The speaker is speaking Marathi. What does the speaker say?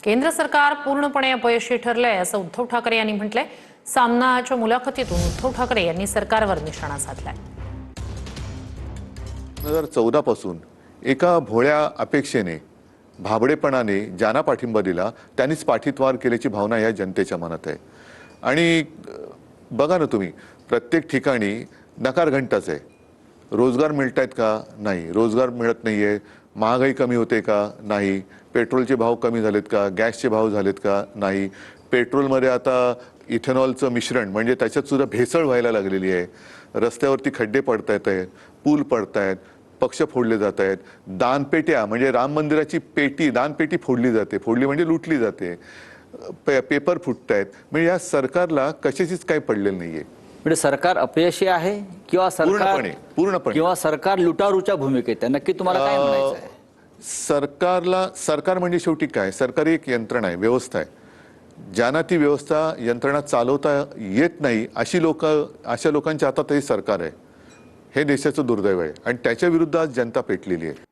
केंद्र सरकार पूर्णपणे अपयशी ठरलंय असं उद्धव ठाकरे यांनी म्हटलंय। सामनाच्या मुलाखतीतून उद्धव ठाकरे यांनी सरकारवर निशाणा साधलाय। 2014 पासून एका भोळ्या अपेक्षेने भाबडेपणाने ज्यांना पाठिंबा दिला त्यांनीच पाठीतवार केल्याची भावना या जनतेच्या मनात आहे। आणि बघा ना तुम्ही, प्रत्येक ठिकाणी नकार घंटाच आहे। रोजगार मिळतायत का? नाही। रोजगार मिळत नाहीये। महागाई कमी होते का? नाही। पेट्रोलचे भाव कमी झालेत का? गॅसचे भाव झालेत का? नाही। पेट्रोलमध्ये आता इथेनॉलचं मिश्रण म्हणजे त्याच्यात सुद्धा भेसळ व्हायला लागलेली आहे। रस्त्यावरती खड्डे पडतायत, पूल पडतायत, पक्ष फोडले जात आहेत, दानपेट्या म्हणजे राम मंदिराची पेटी दानपेटी फोडली जाते, फोडली म्हणजे लुटली जाते, पेपर फुटतायत। म्हणजे या सरकारला कशाचीच काही पडलेलं नाहीये। म्हणजे सरकार अपयशी आहे किंवा पूर्णपणे किंवा सरकार लुटारूच्या भूमिकेत आहे, नक्की तुम्हाला काय म्हणायचं आहे? सरकार म्हणजे शेवटी काय? सरकार एक यंत्रणा आहे, व्यवस्था आहे। ज्यांना ती व्यवस्था यंत्रणा चालवता येत नाही अशा लोकांच्या हातात हे सरकार आहे। हे देशाचं दुर्दैव आहे आणि त्याच्या विरुद्ध आज जनता पेटलेली आहे।